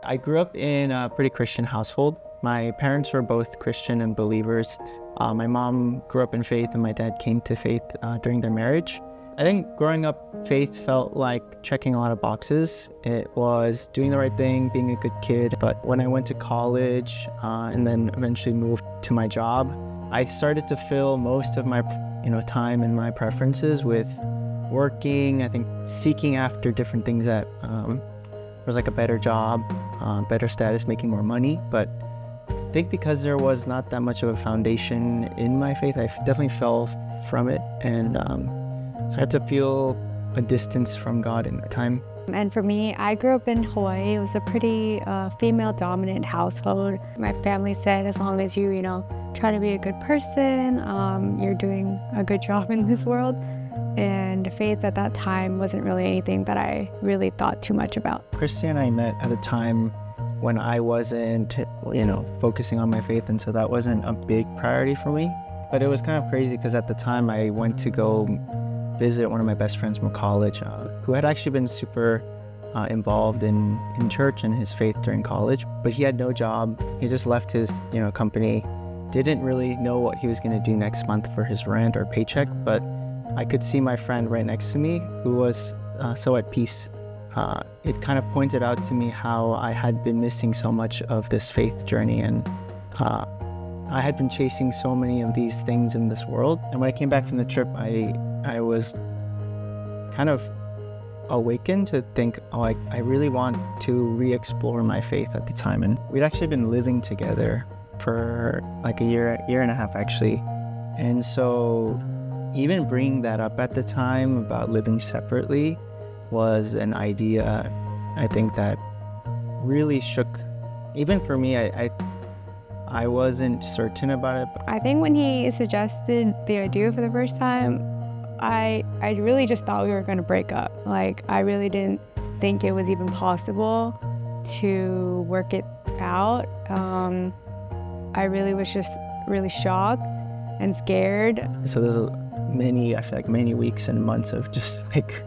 I grew up in a pretty Christian household. My parents were both Christian and believers. My mom grew up in faith and my dad came to faith during their marriage. I think growing up, faith felt like checking a lot of boxes. It was doing the right thing, being a good kid. But when I went to college and then eventually moved to my job, I started to fill most of my time and my preferences with working, I think seeking after different things that was like a better job, better status, making more money. But I think because there was not that much of a foundation in my faith, I definitely fell from it and started to feel a distance from God in that time. And for me, I grew up in Hawaii. It was a pretty female-dominant household. My family said, as long as you, try to be a good person, you're doing a good job in this world. And faith at that time wasn't really anything that I really thought too much about. Krissty and I met at a time when I wasn't, focusing on my faith, and so that wasn't a big priority for me. But it was kind of crazy because at the time I went to go visit one of my best friends from college who had actually been super involved in church and his faith during college, but he had no job. He just left his company, didn't really know what he was going to do next month for his rent or paycheck, but I could see my friend right next to me who was so at peace. It kind of pointed out to me how I had been missing so much of this faith journey, and I had been chasing so many of these things in this world. And when I came back from the trip, I was kind of awakened to think, I really want to re-explore my faith at the time. And we'd actually been living together for like a year and a half actually. And so even bringing that up at the time about living separately was an idea, I think, that really shook, even for me, I wasn't certain about it. I think when he suggested the idea for the first time, I really just thought we were going to break up. Like, I really didn't think it was even possible to work it out. I really was just really shocked and scared. So there's I feel like many weeks and months of just like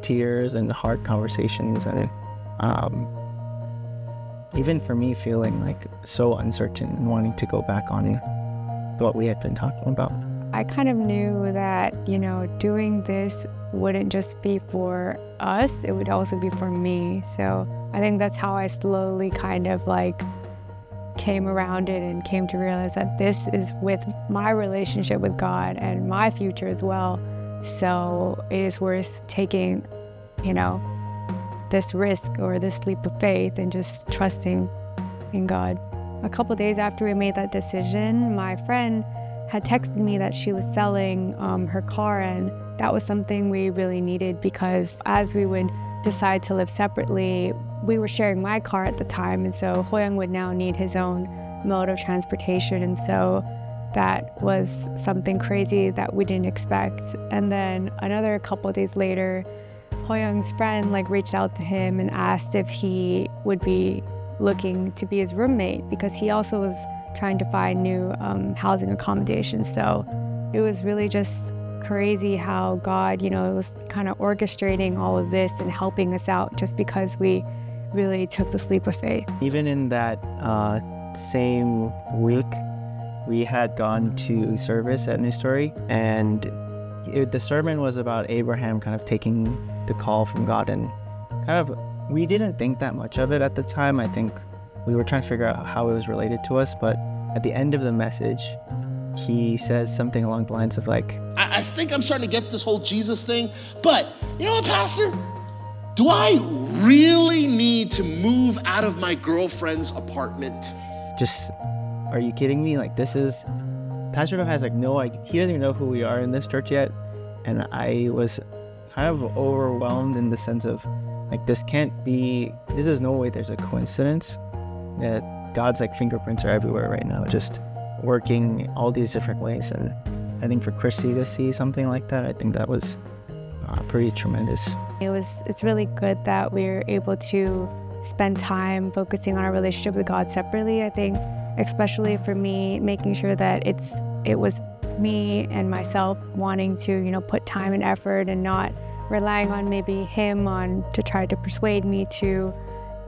tears and hard conversations, and even for me feeling like so uncertain and wanting to go back on what we had been talking about. I kind of knew that, doing this wouldn't just be for us, it would also be for me. So I think that's how I slowly kind of like came around it and came to realize that this is with my relationship with God and my future as well. So it is worth taking, this risk or this leap of faith and just trusting in God. A couple days after we made that decision, my friend had texted me that she was selling her car, and that was something we really needed because as we would decide to live separately, we were sharing my car at the time, and so HoYoung would now need his own mode of transportation, and so that was something crazy that we didn't expect. And then another couple of days later, HoYoung's friend reached out to him and asked if he would be looking to be his roommate because he also was trying to find new housing accommodations. So it was really just crazy how God, was kind of orchestrating all of this and helping us out just because we really took this leap of faith. Even in that same week, we had gone to service at NewStory, and the sermon was about Abraham kind of taking the call from God, and we didn't think that much of it at the time. I think we were trying to figure out how it was related to us, but at the end of the message, he says something along the lines of I think I'm starting to get this whole Jesus thing, but you know what, Pastor? Do I really need to move out of my girlfriend's apartment? Just, are you kidding me? Pastor Dov has no idea. He doesn't even know who we are in this church yet. And I was kind of overwhelmed in the sense of this is no way there's a coincidence that God's fingerprints are everywhere right now, just working all these different ways. And I think for Krissty to see something like that, I think that was pretty tremendous. It's really good that we're able to spend time focusing on our relationship with God separately. I think especially for me, making sure that it was me and myself wanting to, put time and effort and not relying on maybe him to try to persuade me to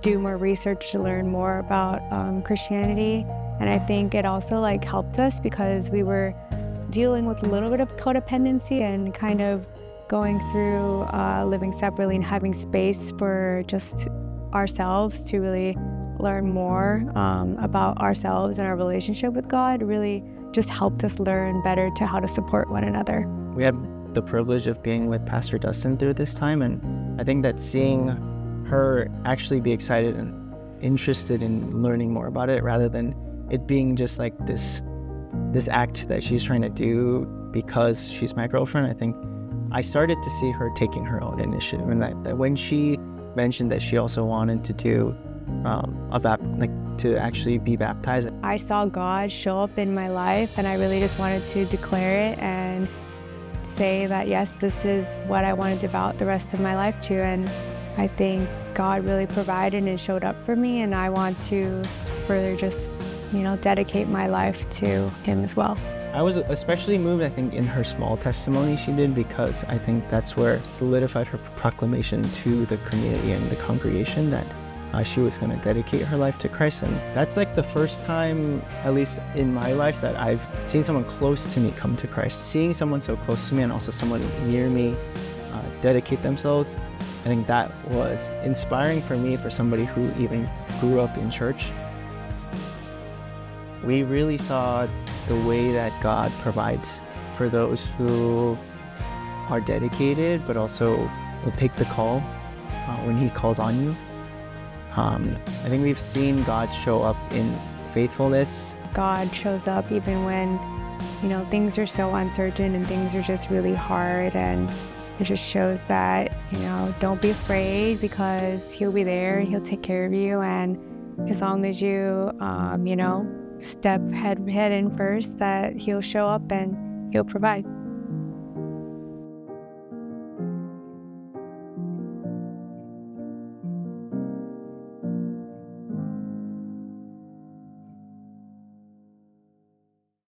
do more research to learn more about Christianity. And I think it also like helped us because we were dealing with a little bit of codependency and kind of going through living separately and having space for just ourselves to really learn more about ourselves and our relationship with God really just helped us learn better to how to support one another. We had the privilege of being with Pastor Dustin through this time, and I think that seeing her actually be excited and interested in learning more about it rather than it being just like this act that she's trying to do because she's my girlfriend, I think I started to see her taking her own initiative, and that when she mentioned that she also wanted to do to actually be baptized. I saw God show up in my life, and I really just wanted to declare it and say that yes, this is what I want to devote the rest of my life to. And I think God really provided and showed up for me, and I want to further just dedicate my life to Him as well. I was especially moved, I think, in her small testimony she did, because I think that's where it solidified her proclamation to the community and the congregation that she was going to dedicate her life to Christ. And that's like the first time, at least in my life, that I've seen someone close to me come to Christ. Seeing someone so close to me and also someone near me dedicate themselves, I think that was inspiring for me, for somebody who even grew up in church. We really saw the way that God provides for those who are dedicated, but also will take the call when He calls on you. I think we've seen God show up in faithfulness. God shows up even when, things are so uncertain and things are just really hard, and it just shows that, don't be afraid, because He'll be there, He'll take care of you, and as long as you, step head in first, that He'll show up and He'll provide.